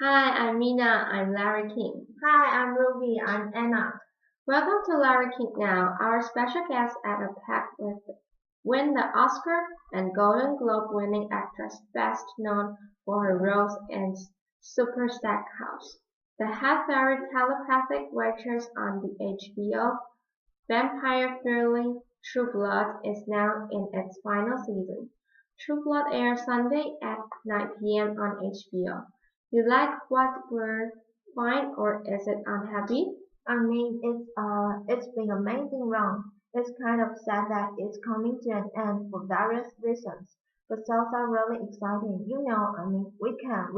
Hi, I'm Mina. I'm Larry King. Hi, I'm Ruby. I'm Anna. Welcome to Larry King Now. Our special guest at a pack with win the Oscar and Golden Globe winning actress best known for her roles in Super Stackhouse. The half very telepathic waitress on the HBO vampire thriller True Blood is now in its final season. True Blood airs Sunday at 9 p.m. on HBO. You like what we're fine or is it unhappy? It's been amazing run. It's kind of sad that it's coming to an end for various reasons. The sales are really exciting. We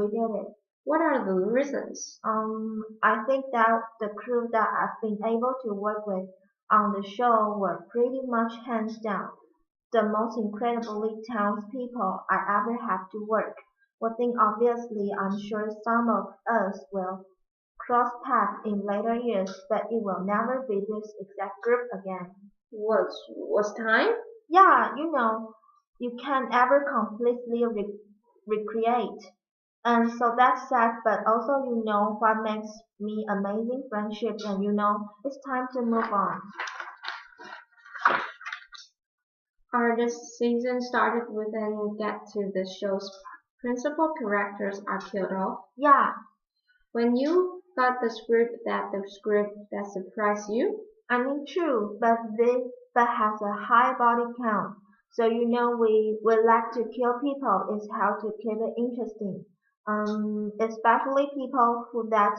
did it. What are the reasons? I think that the crew that I've been able to work with on the show were pretty much hands down the most incredibly talented people I ever had to work. One thing obviously I'm sure some of us will cross paths in later years, but it will never be this exact group again. Was time? Yeah, you can't ever completely recreate. And so that's sad, but also what makes me amazing friendship and it's time to move on. Are the season started with and get to the show's principal characters are killed off? Yeah, When you got the script that surprised you? true, but has a high body count. So we like to kill people is how to keep it interesting. Especially people who that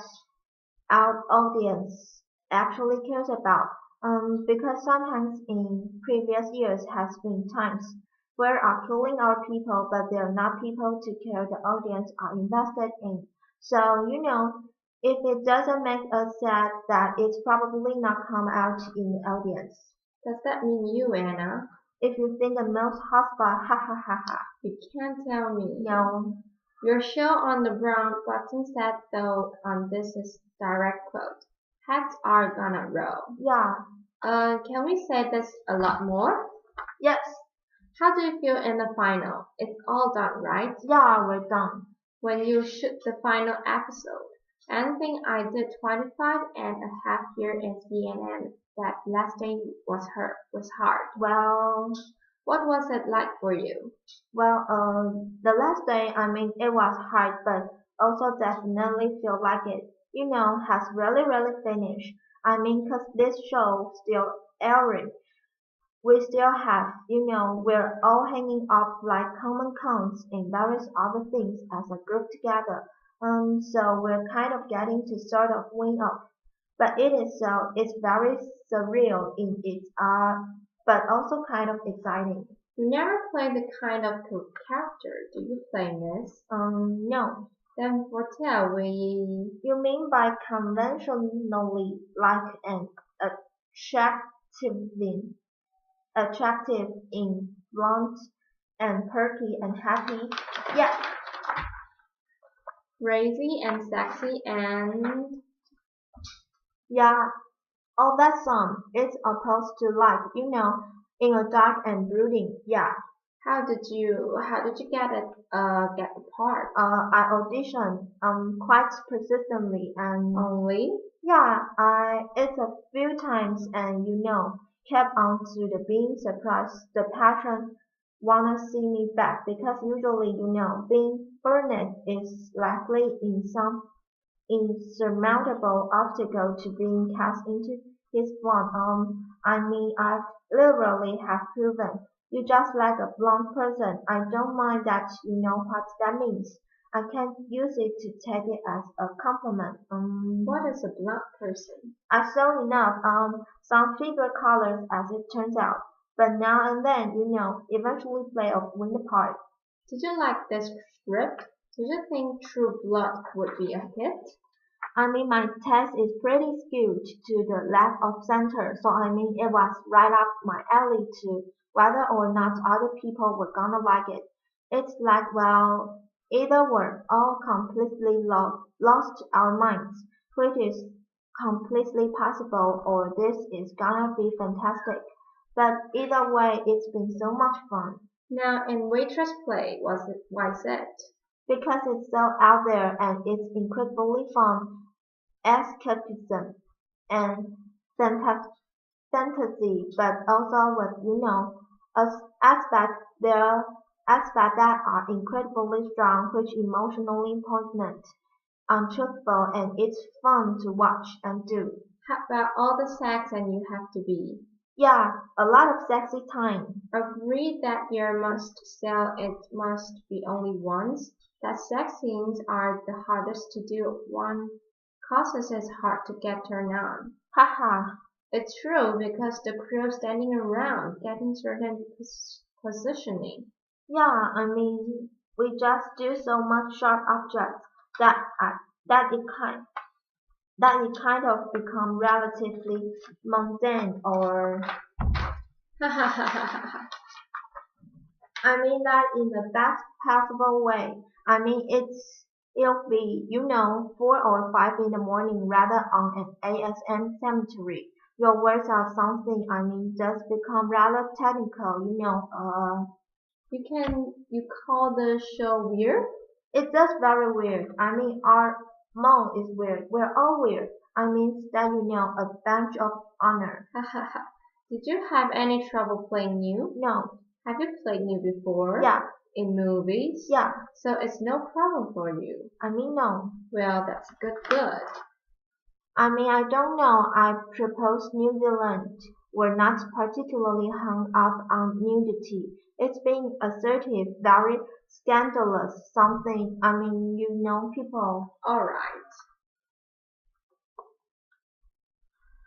our audience actually cares about. Because sometimes in previous years has been times where are killing our people, but they're not people to care the audience are invested in. So if it doesn't make us sad, that it's probably not come out in the audience. Does that mean you, Anna? If you think the most hotspot, ha ha ha ha. You can't tell me. No, Your show on the brown button said though this is direct quote. Heads are gonna roll. yeah, Can we say this a lot more? yes, How do you feel in the final? It's all done, right? yeah, we're done. When you shoot the final episode. Anything I did 25 and a half year in CNN that last day was hard. Well, What was it like for you? the last day, it was hard, but also definitely feel like it, has really, really finished. 'Cause this show still airing. We still have, we're all hanging up like common cones and various other things as a group together. So we're kind of getting to sort of wing up. But it's very surreal in its but also kind of exciting. You never play the kind of character. Do you play Miss? No. Then foretell we You mean by conventionally like an attractive attractive in blunt and perky and happy? Yeah, crazy and sexy and yeah. All that song. It's opposed to like, in a dark and brooding. Yeah. how did you get the part? I auditioned quite persistently and Only yeah, I it's a few times and kept on to the being surprised. The patron wanna see me back because usually being burned is likely in some insurmountable obstacle to being cast into his blonde. I've literally have proven you just like a blonde person. I don't mind that you know what that means. I can use it to take it as a compliment. what is a blunt person? I saw enough, some figure colors as it turns out. But now and then, eventually play a win the part. Did you like this script? Did you think True Blood would be a hit? My taste is pretty skewed to the left of center, so it was right up my alley to whether or not other people were gonna like it. It's like, well, either we're all completely lost our minds, which is completely possible, or this is gonna be fantastic. But either way, it's been so much fun. Now in waitress play was it Because it's so out there and it's incredibly fun, escapism and fantas- fantasy, but also with as aspects there aspects that are incredibly strong, which emotionally poignant, untruthful, and it's fun to watch and do. How about all the sex and you have to be? Yeah, a lot of sexy time. Agreed that your must sell it must be only once. That sex scenes are the hardest to do. One causes it's hard to get turned on. Haha. It's true because the crew standing around getting certain positioning. Yeah, I mean, we just do so much sharp objects that that it kind of become relatively mundane or I mean that in the best possible way. I mean it'll be, 4 or 5 in the morning rather on an ASM cemetery. Your words are something just become rather technical. You call the show weird? It's just very weird. Our mom is weird. We're all weird. That a badge of honor. Did you have any trouble playing new? No. Have you played new before? Yeah. In movies? Yeah. So it's no problem for you. No. Well, that's good. I don't know. I propose New Zealand. We're not particularly hung up on nudity. It's being assertive, very scandalous, something. People. All right.